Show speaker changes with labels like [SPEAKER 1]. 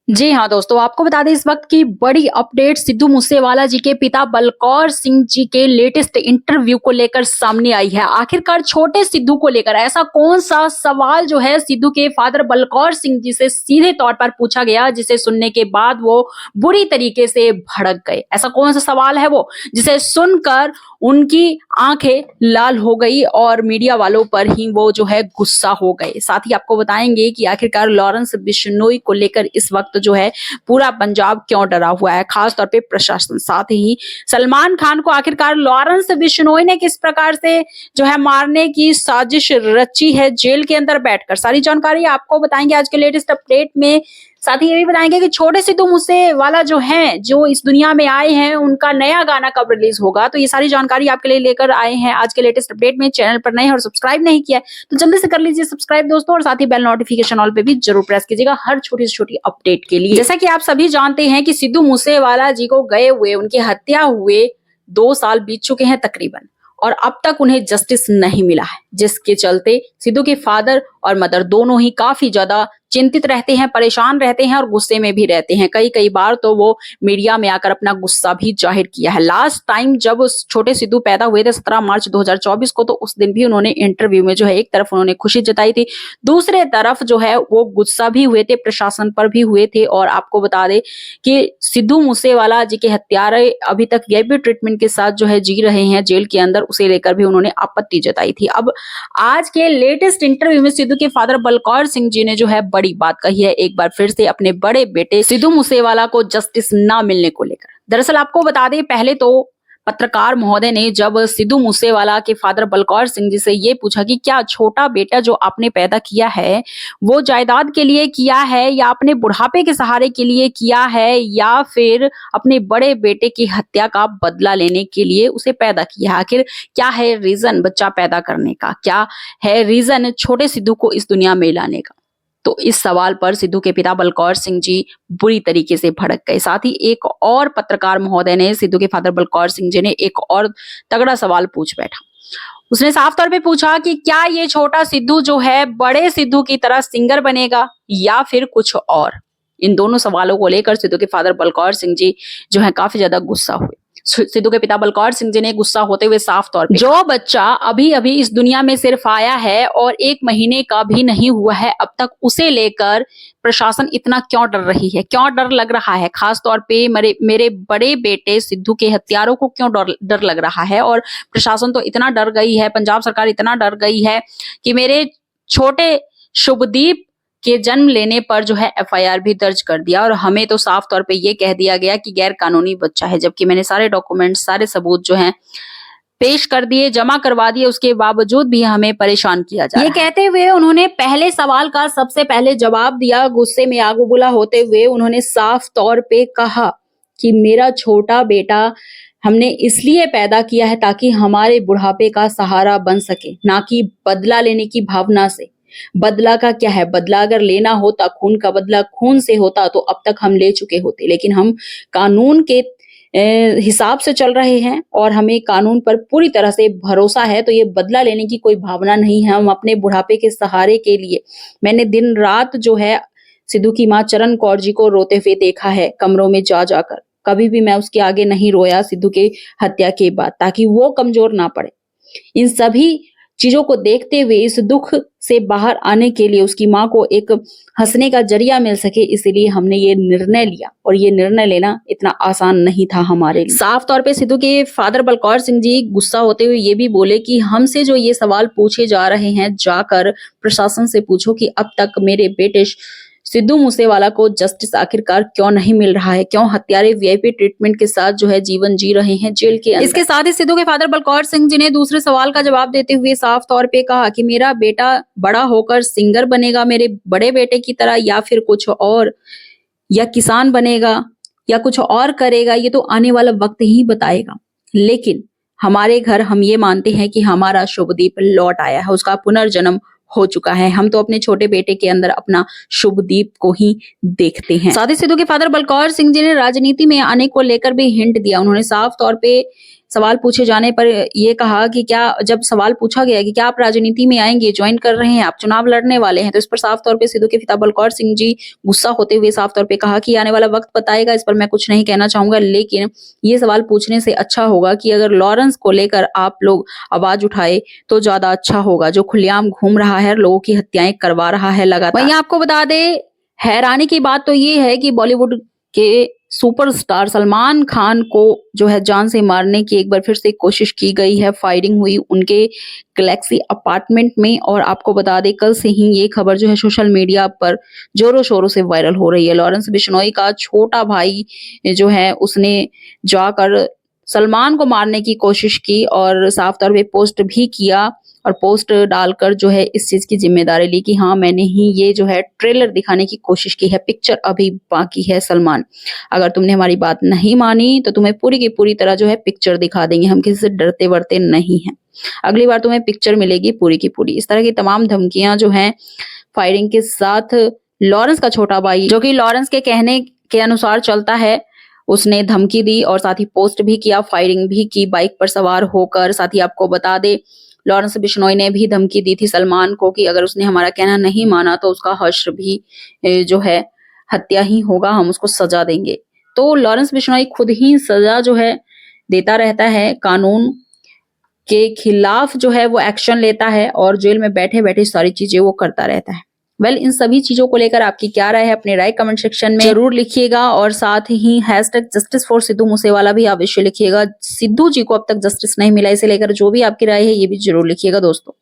[SPEAKER 1] जी हाँ दोस्तों, आपको बता दें इस वक्त की बड़ी अपडेट सिद्धू मूसेवाला जी के पिता बलकौर सिंह जी के लेटेस्ट इंटरव्यू को लेकर सामने आई है। आखिरकार छोटे सिद्धू को लेकर ऐसा कौन सा सवाल जो है सिद्धू के फादर बलकौर सिंह जी से सीधे तौर पर पूछा गया, जिसे सुनने के बाद वो बुरी तरीके से भड़क गए। ऐसा कौन सा सवाल है वो जिसे सुनकर उनकी आंखें लाल हो गई और मीडिया वालों पर ही वो जो है गुस्सा हो गए। साथ ही आपको बताएंगे कि आखिरकार लॉरेंस बिश्नोई को लेकर इस वक्त जो है पूरा पंजाब क्यों डरा हुआ है, खास तौर पे प्रशासन। साथ ही सलमान खान को आखिरकार लॉरेंस बिश्नोई ने किस प्रकार से जो है मारने की साजिश रची है जेल के अंदर बैठकर, सारी जानकारी आपको बताएंगे आज के लेटेस्ट अपडेट में। साथ ही ये भी बताएंगे कि छोटे सिद्धू मूसेवाला जो हैं, जो इस दुनिया में आए हैं, उनका नया गाना कब रिलीज होगा। तो ये सारी जानकारी आपके लिए लेकर आए हैं आज के लेटेस्ट अपडेट में। चैनल पर नए हैं और सब्सक्राइब नहीं किया है तो जल्दी से कर लीजिए सब्सक्राइब दोस्तों, और साथ ही बेल नोटिफिकेशन ऑल पे भी जरूर प्रेस कीजिएगा हर छोटी से छोटी अपडेट के लिए। जैसा कि आप सभी जानते हैं कि सिद्धू मूसेवाला जी को गए हुए, उनकी हत्या हुए 2 साल बीत चुके हैं तकरीबन, और अब तक उन्हें जस्टिस नहीं मिला है, जिसके चलते सिद्धू के फादर और मदर दोनों ही काफी ज्यादा चिंतित रहते हैं, परेशान रहते हैं और गुस्से में भी रहते हैं। कई बार तो वो मीडिया में आकर अपना गुस्सा भी जाहिर किया है। लास्ट टाइम जब छोटे सिद्धू पैदा हुए थे 17 मार्च 2024 को, तो उस दिन भी उन्होंने इंटरव्यू में जो है एक तरफ उन्होंने खुशी जताई थी, दूसरे तरफ जो है वो गुस्सा भी हुए थे, प्रशासन पर भी हुए थे। और आपको बता दें कि सिद्धू मूसेवाला जी के हत्यारे अभी तक वीआईपी ट्रीटमेंट के साथ जो है जी रहे हैं जेल के अंदर, उसे लेकर भी उन्होंने आपत्ति जताई थी। अब आज के लेटेस्ट इंटरव्यू में सिद्धू के फादर बलकौर सिंह जी ने जो है बड़ी बात कही है, एक बार फिर से अपने बड़े बेटे सिद्धू मूसेवाला को जस्टिस ना मिलने को लेकर। दरअसल आपको बता दें, पहले तो पत्रकार महोदय ने जब सिद्धू मूसेवाला के फादर बलकौर सिंह जी से ये पूछा कि क्या छोटा बेटा जो आपने पैदा किया है वो जायदाद के लिए किया है, या अपने बुढ़ापे के सहारे के लिए किया है, या फिर अपने बड़े बेटे की हत्या का बदला लेने के लिए उसे पैदा किया है। आखिर क्या है रीजन बच्चा पैदा करने का, क्या है रीजन छोटे सिद्धू को इस दुनिया में लाने का। तो इस सवाल पर सिद्धू के पिता बलकौर सिंह जी बुरी तरीके से भड़क गए। साथ ही एक और पत्रकार महोदय ने सिद्धू के फादर बलकौर सिंह जी ने एक और तगड़ा सवाल पूछ बैठा। उसने साफ तौर पे पूछा कि क्या ये छोटा सिद्धू जो है बड़े सिद्धू की तरह सिंगर बनेगा या फिर कुछ और। इन दोनों सवालों को लेकर सिद्धू के फादर बलकौर सिंह जी जो है काफी ज्यादा गुस्सा हुए। सिद्धू के पिता बलकौर सिंह जी ने गुस्सा होते हुए साफ तौर पे, जो बच्चा अभी अभी इस दुनिया में सिर्फ आया है और 1 महीने का भी नहीं हुआ है अब तक, उसे लेकर प्रशासन इतना क्यों डर रही है, क्यों डर लग रहा है। खास तौर पे मेरे बड़े बेटे सिद्धू के हत्यारों को क्यों डर लग रहा है। और प्रशासन तो इतना डर गई है, पंजाब सरकार इतना डर गई है कि मेरे छोटे शुभदीप के जन्म लेने पर जो है एफआईआर भी दर्ज कर दिया, और हमें तो साफ तौर पे ये कह दिया गया कि गैर कानूनी बच्चा है, जबकि मैंने सारे डॉक्यूमेंट, सारे सबूत जो हैं पेश कर दिए, जमा करवा दिए, उसके बावजूद भी हमें परेशान किया जा रहा है। ये कहते हुए उन्होंने पहले सवाल का सबसे पहले जवाब दिया। गुस्से में आग बबूला होते हुए उन्होंने साफ तौर पे कहा कि मेरा छोटा बेटा हमने इसलिए पैदा किया है ताकि हमारे बुढ़ापे का सहारा बन सके, ना कि बदला लेने की भावना से। बदला का क्या है, बदला अगर लेना होता, खून का बदला खून से होता तो अब तक हम ले चुके होते, लेकिन हम कानून के हिसाब से चल रहे हैं और हमें कानून पर पूरी तरह से भरोसा है। तो ये बदला लेने की कोई भावना नहीं है, हम अपने बुढ़ापे के सहारे के लिए। मैंने दिन रात जो है सिद्धू की मां चरण कौर जी को रोते हुए देखा है, कमरों में जा जाकर। कभी भी मैं उसके आगे नहीं रोया सिद्धू के हत्या के बाद, ताकि वो कमजोर ना पड़े। इन सभी चीजों को देखते हुए इस दुख से बाहर आने के लिए उसकी मां को एक हंसने का जरिया मिल सके, इसलिए हमने ये निर्णय लिया। और ये निर्णय लेना इतना आसान नहीं था हमारे लिए। साफ तौर पे सिद्धू के फादर बलकौर सिंह जी गुस्सा होते हुए ये भी बोले कि हमसे जो ये सवाल पूछे जा रहे हैं, जाकर प्रशासन से पूछो कि अब तक मेरे बेटे सिद्धू मूसेवाला को जस्टिस आखिरकार क्यों नहीं मिल रहा है, क्यों हत्यारे वीआईपी ट्रीटमेंट के साथ जो है जीवन जी रहे हैं जेल के अंदर। इसके साथ ही सिद्धू के फादर बलकौर सिंह जी ने दूसरे सवाल का जवाब देते हुए साफ तौर पे कहा कि मेरा बेटा बड़ा होकर सिंगर बनेगा मेरे बड़े बेटे की तरह, या फिर कुछ और, या किसान बनेगा या कुछ और करेगा, ये तो आने वाला वक्त ही बताएगा। लेकिन हमारे घर हम ये मानते हैं कि हमारा शुभदीप लौट आया है, उसका पुनर्जन्म हो चुका है। हम तो अपने छोटे बेटे के अंदर अपना शुभदीप को ही देखते हैं। साथ ही सिद्धू के फादर बलकौर सिंह जी ने राजनीति में आने को लेकर भी हिंट दिया। उन्होंने साफ तौर पे सवाल पूछे जाने पर ये कहा कि जब सवाल पूछा गया कि क्या आप राजनीति में आएंगे, ज्वाइन कर रहे हैं, आप चुनाव लड़ने वाले हैं, तो इस पर साफ तौर पे सिद्धू के पिता बलकौर सिंह जी गुस्सा होते हुए साफ तौर पे कहा कि आने वाला वक्त बताएगा, इस पर मैं कुछ नहीं कहना चाहूंगा, लेकिन ये सवाल पूछने से अच्छा होगा कि अगर लॉरेंस को लेकर आप लोग आवाज उठाए तो ज्यादा अच्छा होगा, जो खुलेआम घूम रहा है, लोगों की हत्याएं करवा रहा है लगातार। वहीं आपको बता दे, हैरानी की बात तो ये है कि बॉलीवुड के सुपरस्टार सलमान खान को जो है जान से मारने की एक बार फिर से कोशिश की गई है। फायरिंग हुई उनके गैलेक्सी अपार्टमेंट में, और आपको बता दें कल से ही ये खबर जो है सोशल मीडिया पर जोरों शोरों से वायरल हो रही है। लॉरेंस बिश्नोई का छोटा भाई जो है उसने जाकर सलमान को मारने की कोशिश की और साफ तौर पे पोस्ट भी किया, और पोस्ट डालकर जो है इस चीज की जिम्मेदारी ली कि हाँ मैंने ही ये जो है ट्रेलर दिखाने की कोशिश की है, पिक्चर अभी बाकी है सलमान, अगर तुमने हमारी बात नहीं मानी तो तुम्हें पूरी की पूरी तरह जो है पिक्चर दिखा देंगे, हम किसी से डरते वरते नहीं हैं, अगली बार तुम्हें पिक्चर मिलेगी पूरी की पूरी। इस तरह की तमाम धमकियां जो हैं फायरिंग के साथ लॉरेंस का छोटा भाई, जो कि लॉरेंस के कहने के अनुसार चलता है, उसने धमकी दी और साथ ही पोस्ट भी किया, फायरिंग भी की बाइक पर सवार होकर। साथ ही आपको बता दे लॉरेंस बिश्नोई ने भी धमकी दी थी सलमान को कि अगर उसने हमारा कहना नहीं माना तो उसका हश्र भी जो है हत्या ही होगा, हम उसको सजा देंगे। तो लॉरेंस बिश्नोई खुद ही सजा जो है देता रहता है, कानून के खिलाफ जो है वो एक्शन लेता है और जेल में बैठे बैठे सारी चीजें वो करता रहता है। इन सभी चीजों को लेकर आपकी क्या राय है, अपनी राय कमेंट सेक्शन में जरूर लिखिएगा, और साथ ही #जस्टिस फॉर सिद्धू मूसेवाला भी अवश्य लिखिएगा। सिद्धू जी को अब तक जस्टिस नहीं मिला, इसे लेकर जो भी आपकी राय है ये भी जरूर लिखिएगा दोस्तों।